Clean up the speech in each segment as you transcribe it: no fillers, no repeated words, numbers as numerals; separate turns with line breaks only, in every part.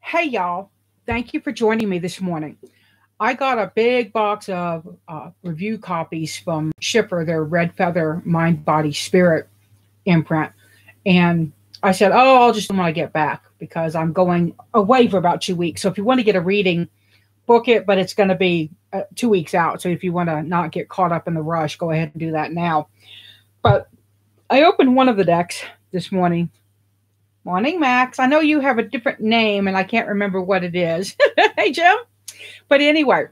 Hey, y'all. Thank you for joining me this morning. I got a big box of review copies from Shipper, their Red Feather Mind, Body, Spirit imprint. And I said, oh, I'll just when I get back because I'm going away for about 2 weeks. So if you want to get a reading, book it, but it's going to be 2 weeks out. So if you want to not get caught up in the rush, go ahead and do that now. But I opened one of the decks this morning. Morning, Max. I know you have a different name and I can't remember what it is. Hey, Jim. But anyway,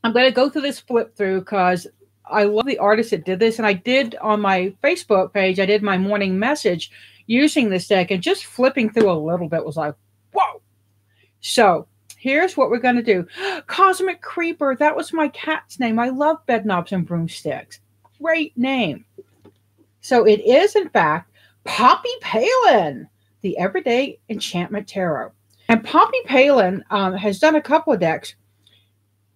I'm going to go through this flip through because I love the artist that did this. And I did on my Facebook page, I did my morning message using this deck, and just flipping through a little bit was like, whoa. So here's what we're going to do. Cosmic Creeper. That was my cat's name. I love Bed Knobs and Broomsticks. Great name. So it is, in fact, Poppy Palin, the Everyday Enchantment Tarot. And Poppy Palin has done a couple of decks.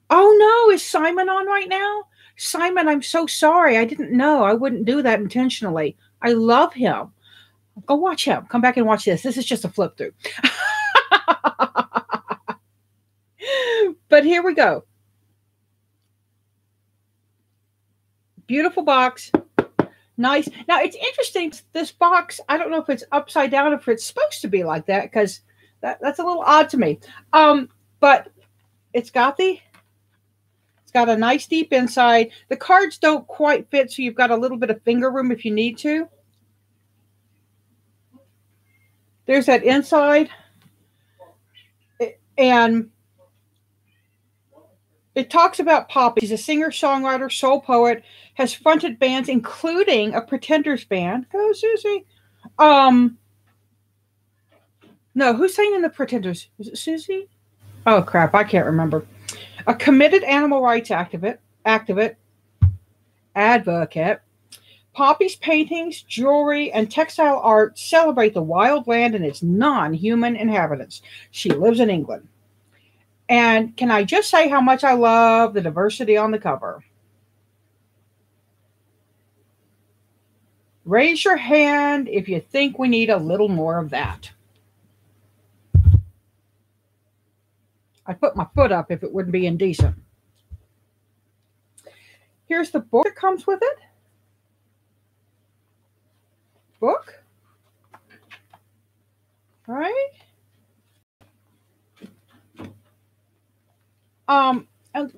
Oh, no. Is Simon on right now? Simon, I'm so sorry. I didn't know. I wouldn't do that intentionally. I love him. Go watch him. Come back and watch this. This is just a flip through. But here we go. Beautiful box. Nice. Now, it's interesting. This box, I don't know if it's upside down, if it's supposed to be like that, because that's a little odd to me. But it's got a nice deep inside. The cards don't quite fit, so you've got a little bit of finger room if you need to. There's that inside. And it talks about Poppy. She's a singer, songwriter, soul poet, has fronted bands, including a Pretenders band. Go, Susie. No, who's singing the Pretenders? Is it Susie? Oh, crap. I can't remember. A committed animal rights advocate. Poppy's paintings, jewelry, and textile art celebrate the wild land and its non-human inhabitants. She lives in England. And can I just say how much I love the diversity on the cover? Raise your hand if you think we need a little more of that. I'd put my foot up if it wouldn't be indecent. Here's the book that comes with it. Book. All right. And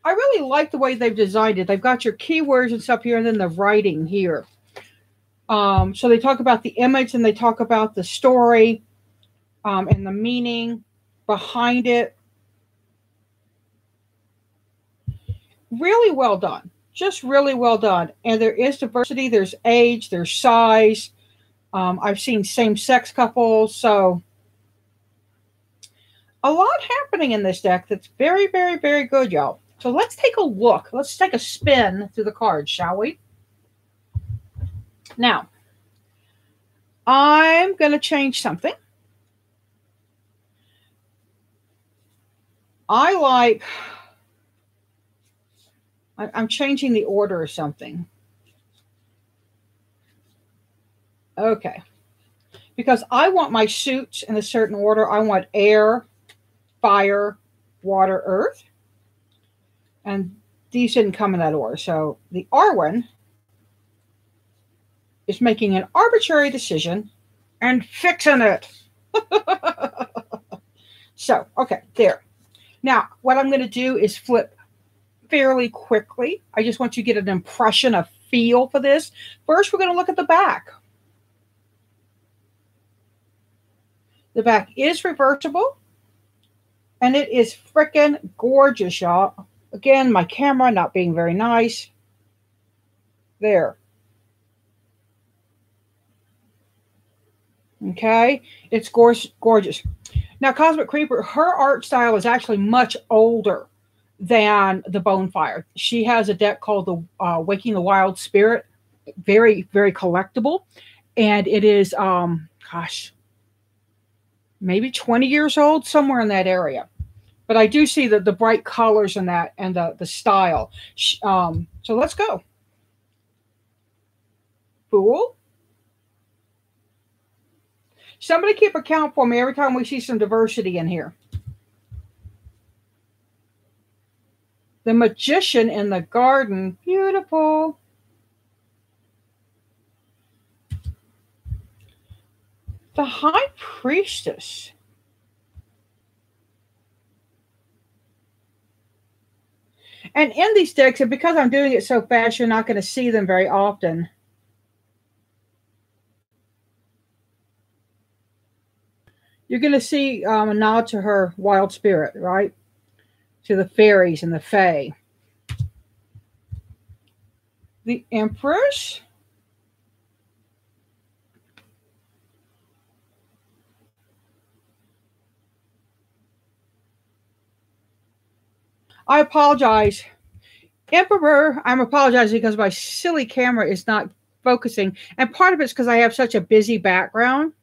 I really like the way they've designed it. They've got your keywords and stuff here, and then the writing here. So they talk about the image, and they talk about the story, and the meaning behind it. Really well done. Just really well done. And there is diversity. There's age. There's size. I've seen same-sex couples. So a lot happening in this deck that's very, very, very good, y'all. So let's take a look. Let's take a spin through the cards, shall we? Now, I'm going to change something. I'm changing the order or something. Okay. Because I want my suits in a certain order. I want air, fire, water, earth. And these didn't come in that order. So the Arwen is making an arbitrary decision and fixing it. So, okay, there. Now, what I'm going to do is flip fairly quickly. I just want you to get an impression, a feel for this. First, we're going to look at the back. The back is reversible, and it is freaking gorgeous, y'all. Again, my camera not being very nice. There. Okay, it's gorgeous. Now, Cosmic Creeper, her art style is actually much older than the Bonefire. She has a deck called the Waking the Wild Spirit. Very, very collectible. And it is, gosh, maybe 20 years old, somewhere in that area. But I do see the bright colors in that and the style. So let's go. Fool. Somebody keep account for me every time we see some diversity in here. The Magician in the Garden. Beautiful. The High Priestess. And in these decks, and because I'm doing it so fast, you're not going to see them very often. You're going to see a nod to her wild spirit, right? To the fairies and the fae. The Empress. I apologize. Emperor, I'm apologizing because my silly camera is not focusing. And part of it's because I have such a busy background.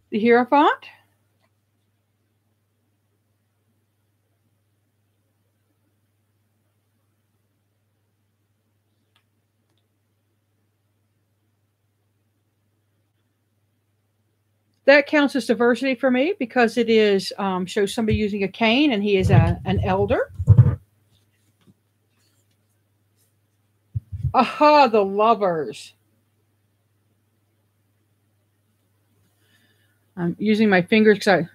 The Hierophant. That counts as diversity for me because it is shows somebody using a cane and he is an elder. Aha, the Lovers. I'm using my fingers because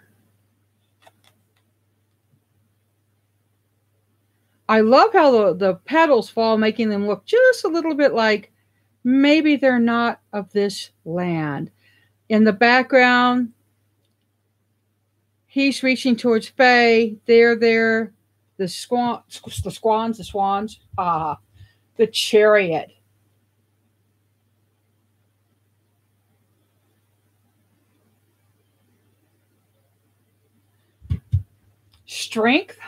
I love how the petals fall, making them look just a little bit like maybe they're not of this land. In the background, he's reaching towards Faye. They're there. The swans, the Chariot. Strength.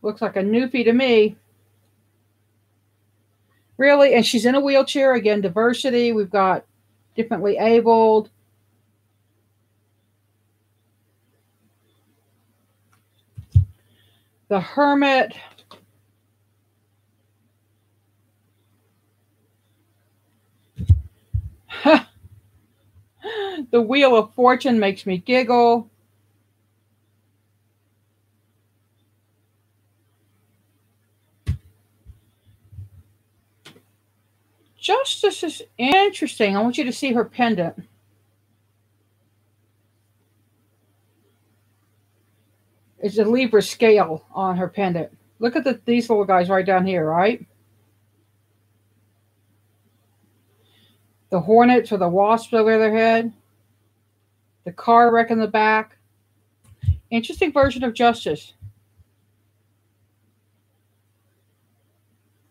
Looks like a newfie to me. Really? And she's in a wheelchair. Again, diversity. We've got differently abled. The Hermit. The Wheel of Fortune makes me giggle. Justice is interesting. I want you to see her pendant. It's a Libra scale on her pendant. Look at these little guys right down here, right? The hornets or the wasps over their head. The car wreck in the back. Interesting version of Justice.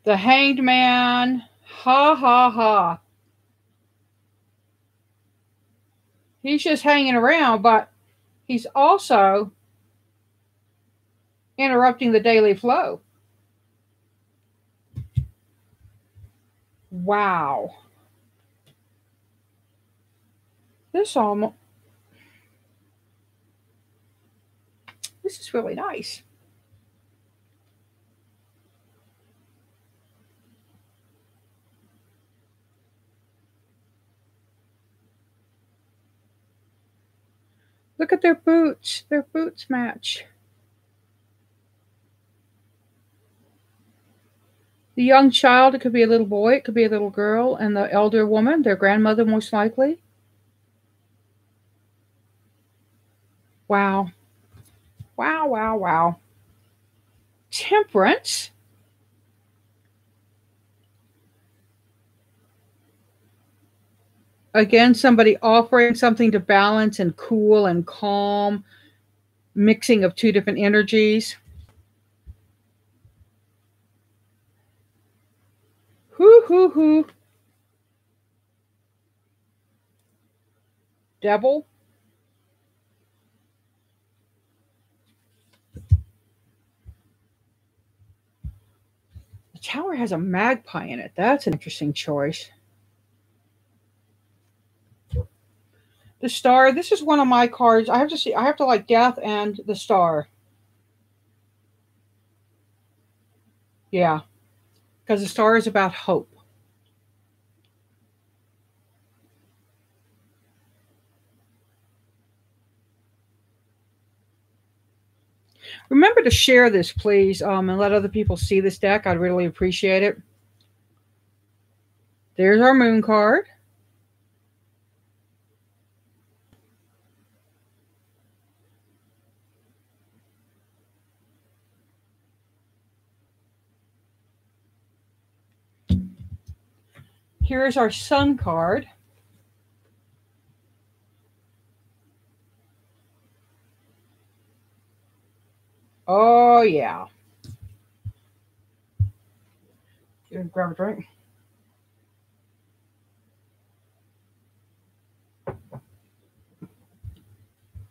The Hanged Man. Ha ha ha. He's just hanging around, but he's also interrupting the daily flow. Wow. This is really nice. Look at their boots. Their boots match. The young child, it could be a little boy, it could be a little girl, and the elder woman, their grandmother most likely. Wow. Wow, wow, wow. Temperance. Again, somebody offering something to balance and cool and calm, mixing of two different energies. Hoo, hoo, hoo. Devil. The tower has a magpie in it. That's an interesting choice. The Star. This is one of my cards. I have to see. I have to like Death and the Star. Yeah, because the Star is about hope. Remember to share this, please, and let other people see this deck. I'd really appreciate it. There's our Moon card. Here's our Sun card. Oh, yeah. Grab a drink.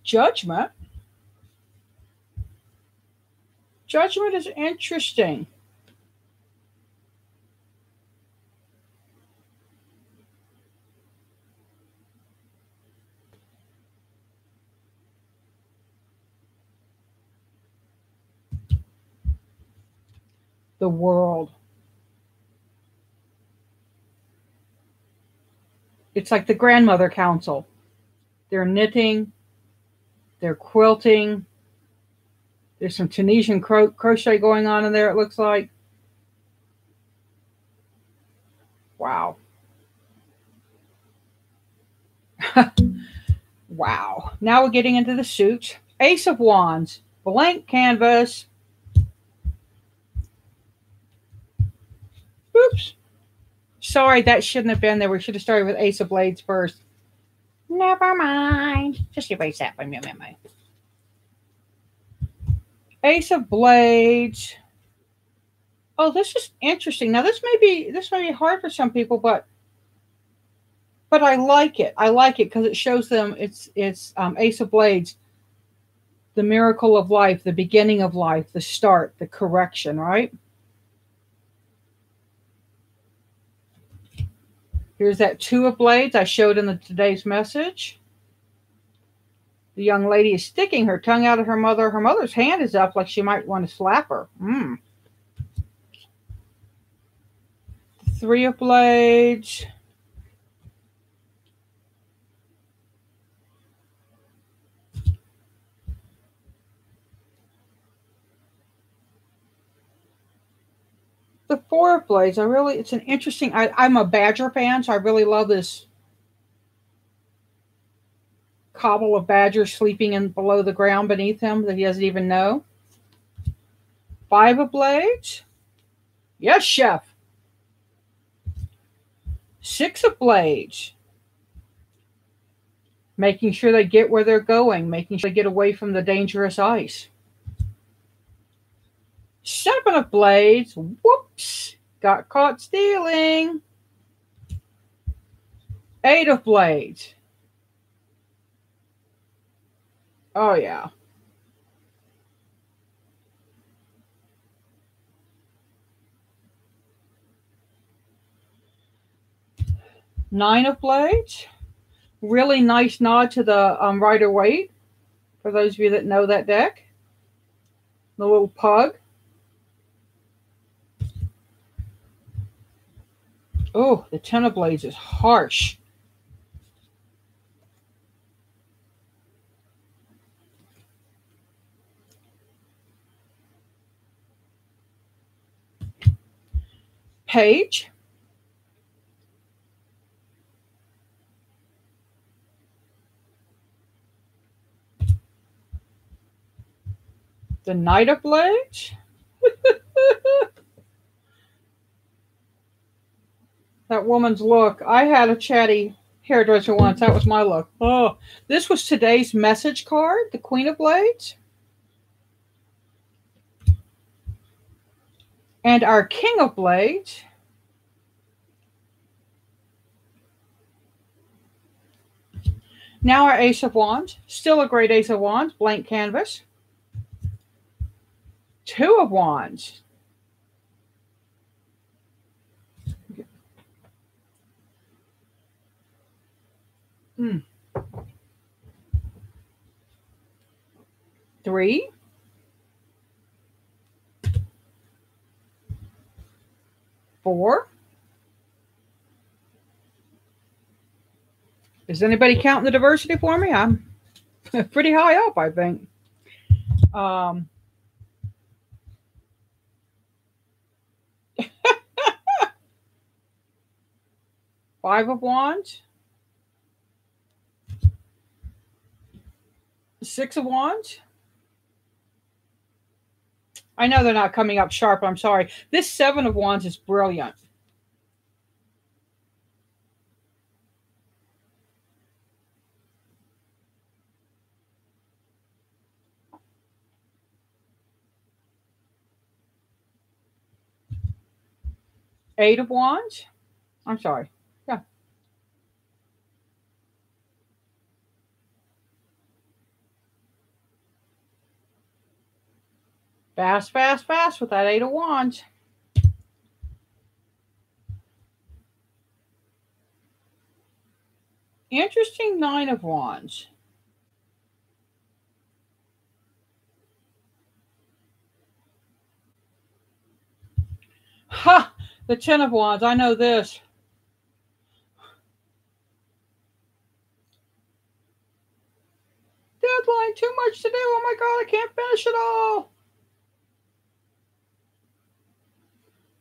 Judgment. Judgment is interesting. The World. It's like the grandmother council. They're knitting. They're quilting. There's some Tunisian crochet going on in there, it looks like. Wow. Wow. Now we're getting into the suits. Ace of Wands. Blank canvas. Oops. Sorry, that shouldn't have been there. We should have started with Ace of Blades first. Never mind. Just erase that from your memory. Ace of Blades. Oh, this is interesting. Now this may be hard for some people, but I like it. I like it because it shows them it's Ace of Blades, the miracle of life, the beginning of life, the start, the correction, right? Here's that Two of Blades I showed in today's message. The young lady is sticking her tongue out at her mother. Her mother's hand is up like she might want to slap her. Three of Blades. The Four of Blades. It's an interesting, I'm a Badger fan, so I really love this cobble of badgers sleeping in below the ground beneath him that he doesn't even know. Five of Blades. Yes, chef. Six of Blades. Making sure they get where they're going, making sure they get away from the dangerous ice. Seven of Blades. Whoops. Got caught stealing. Eight of Blades. Oh, yeah. Nine of Blades. Really nice nod to the Rider-Waite, for those of you that know that deck. The little pug. Oh, the Ten of Blades is harsh. Page. The Knight of Blades. That woman's look. I had a chatty hairdresser once. That was my look. Oh, this was today's message card, the Queen of Blades. And our King of Blades. Now our Ace of Wands. Still a great Ace of Wands. Blank canvas. Two of Wands. 3, 4. Is anybody counting the diversity for me? I'm pretty high up, I think. 5 of Wands. 6 of Wands. I know they're not coming up sharp. I'm sorry. This 7 of Wands is brilliant. Eight of Wands. I'm sorry. Yeah. Fast, fast, fast with that 8 of Wands. Interesting 9 of Wands. Ha! The 10 of Wands. I know this. Deadline. Too much to do. Oh my God. I can't finish it all.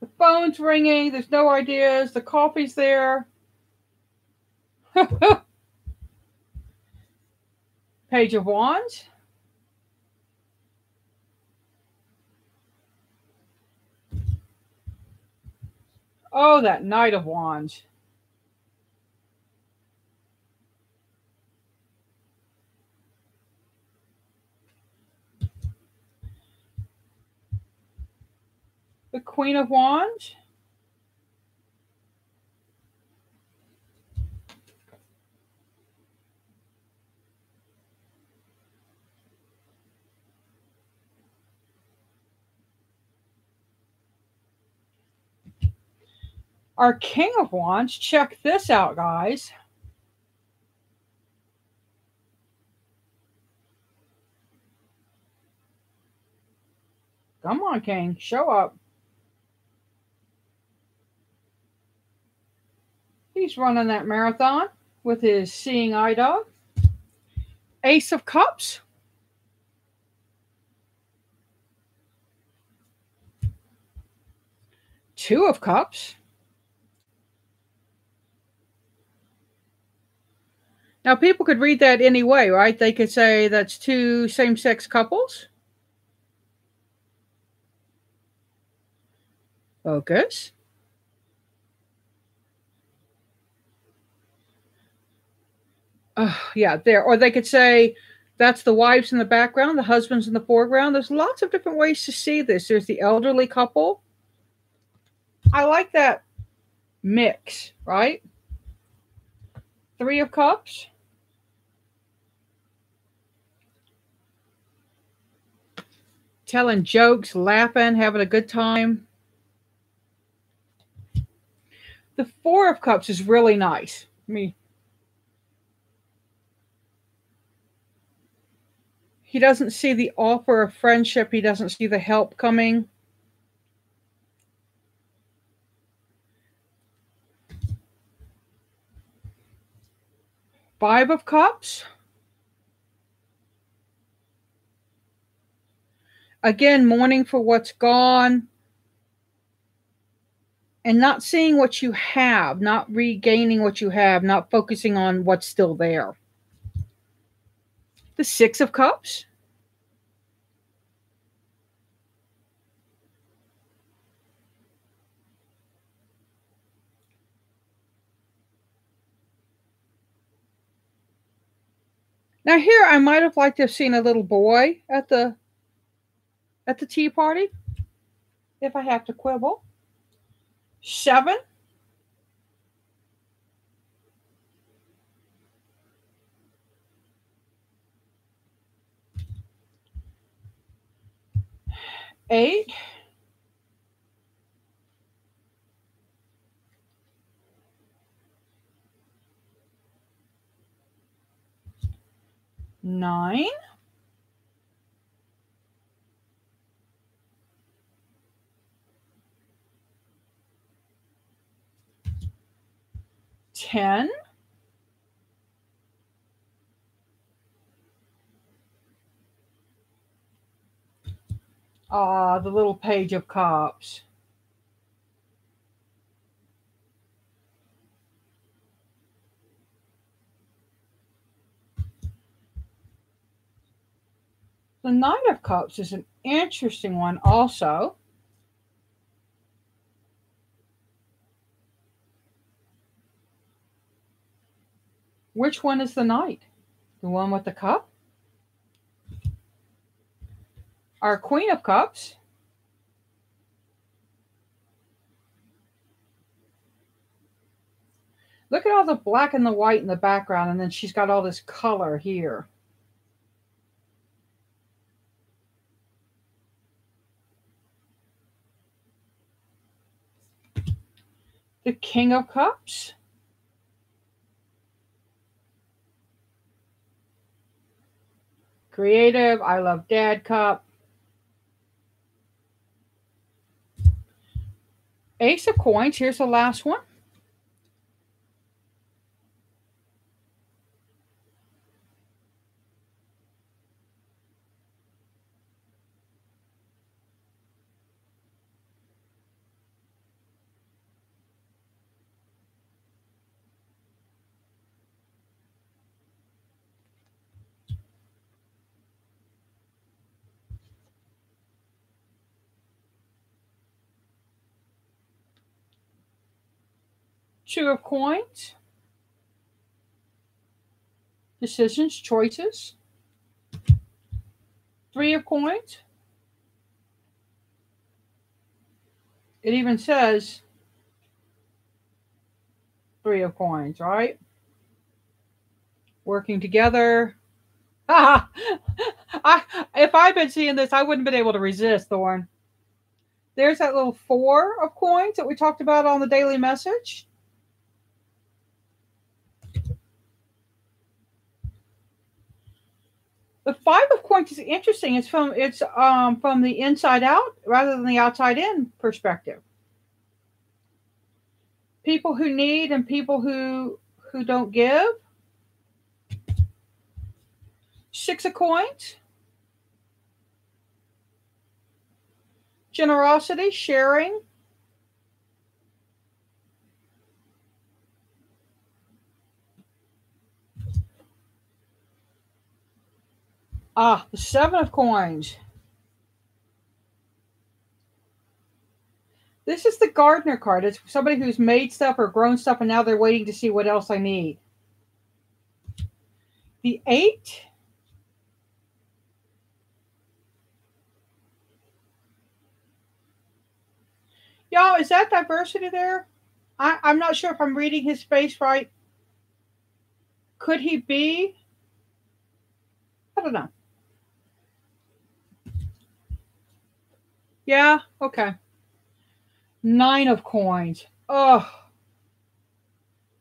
The phone's ringing. There's no ideas. The coffee's there. Page of Wands. Oh, that Knight of Wands. The Queen of Wands. Our King of Wands. Check this out, guys. Come on, King. Show up. He's running that marathon with his seeing eye dog. Ace of Cups. Two of Cups. Now, people could read that any way, right? They could say that's two same-sex couples. Focus. Yeah, there. Or they could say that's the wives in the background, the husbands in the foreground. There's lots of different ways to see this. There's the elderly couple. I like that mix, right? Three of Cups. Telling jokes, laughing, having a good time. The Four of Cups is really nice. He doesn't see the offer of friendship. He doesn't see the help coming. Five of Cups. Again, mourning for what's gone. And not seeing what you have, not regaining what you have, not focusing on what's still there. The Six of Cups. Now here, I might have liked to have seen a little boy at the tea party, if I have to quibble. 7. Eight. 9. 10. The little Page of Cups. The Knight of Cups is an interesting one also. Which one is the Knight? The one with the cup? Our Queen of Cups. Look at all the black and the white in the background, and then she's got all this color here. The King of Cups. Creative, I Love Dad cup. Ace of Coins, here's the last one. Two of Coins. Decisions, choices. Three of Coins. It even says Three of Coins, right? Working together. If I'd been seeing this, I wouldn't have been able to resist, Thorn. There's that little Four of Coins that we talked about on the daily message. The Five of Coins is interesting. It's from the inside out rather than the outside in perspective. People who need and people who don't give. Six of Coins. Generosity, sharing. The Seven of Coins. This is the gardener card. It's somebody who's made stuff or grown stuff, and now they're waiting to see what else I need. The Eight. Y'all, is that diversity there? I'm not sure if I'm reading his face right. Could he be? I don't know. Yeah, okay. Nine of Coins. Oh,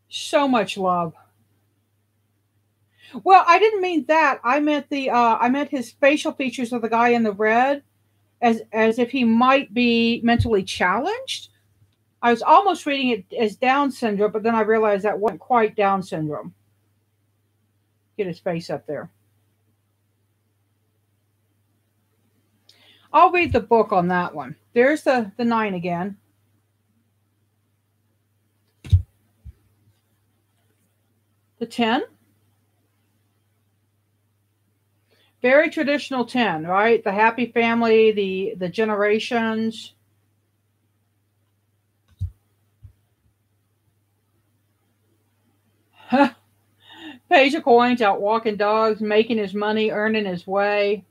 so much love. Well, I didn't mean that. I meant his facial features of the guy in the red, as if he might be mentally challenged. I was almost reading it as Down syndrome, but then I realized that wasn't quite Down syndrome. Get his face up there. I'll read the book on that one. There's the 9 again. The 10. Very traditional 10, right? The happy family, the generations. Page of Coins, out walking dogs, making his money, earning his way.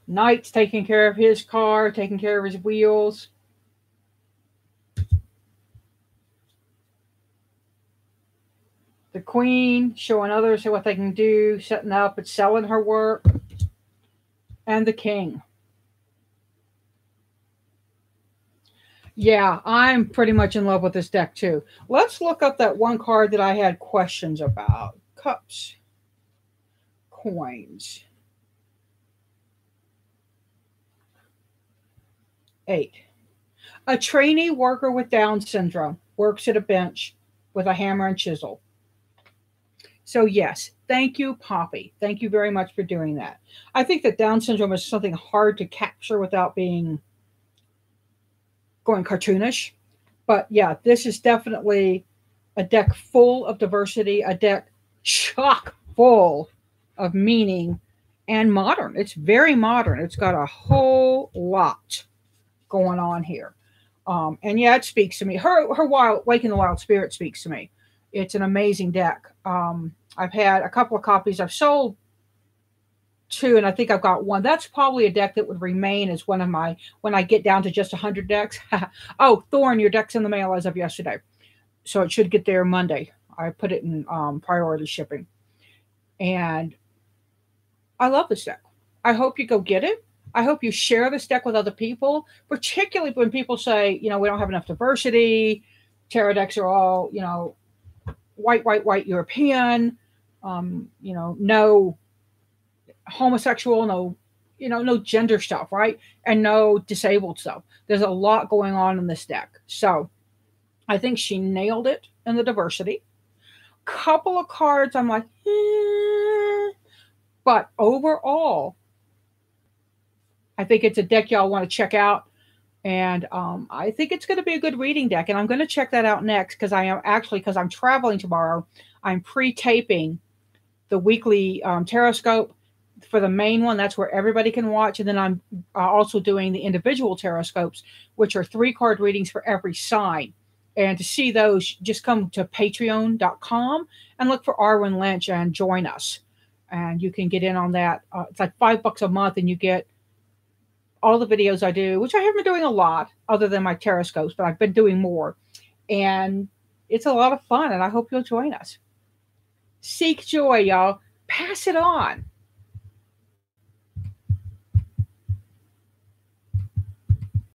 Knight's taking care of his car, taking care of his wheels. The Queen, showing others what they can do, setting up and selling her work. And the King. Yeah, I'm pretty much in love with this deck too. Let's look up that one card that I had questions about. Cups. Coins. 8. A trainee worker with Down syndrome works at a bench with a hammer and chisel. So yes, thank you, Poppy. Thank you very much for doing that. I think that Down syndrome is something hard to capture without being going cartoonish. But yeah, this is definitely a deck full of diversity, a deck chock full of meaning and modern. It's very modern. It's got a whole lot going on here. And yeah, it speaks to me. Her wild Wake in the Wild Spirit speaks to me. It's an amazing deck. I've had a couple of copies. I've sold two, and I think I've got one. That's probably a deck that would remain as one of my, when I get down to just 100 decks. Oh, Thorn, your deck's in the mail as of yesterday. So it should get there Monday. I put it in priority shipping. And I love this deck. I hope you go get it. I hope you share this deck with other people, particularly when people say, we don't have enough diversity. Tarot decks are all, white European, no homosexual, no gender stuff, right? And no disabled stuff. There's a lot going on in this deck. So I think she nailed it in the diversity. Couple of cards, I'm like, but overall, I think it's a deck y'all want to check out. And I think it's going to be a good reading deck. And I'm going to check that out next because because I'm traveling tomorrow, I'm pre-taping the weekly Taroscope for the main one. That's where everybody can watch. And then I'm also doing the individual Taroscopes, which are 3-card readings for every sign. And to see those, just come to patreon.com and look for Arwen Lynch and join us. And you can get in on that. It's like $5 a month, and you get all the videos I do, which I haven't been doing a lot other than my Taroscopes, but I've been doing more. And it's a lot of fun, and I hope you'll join us. Seek joy, y'all. Pass it on.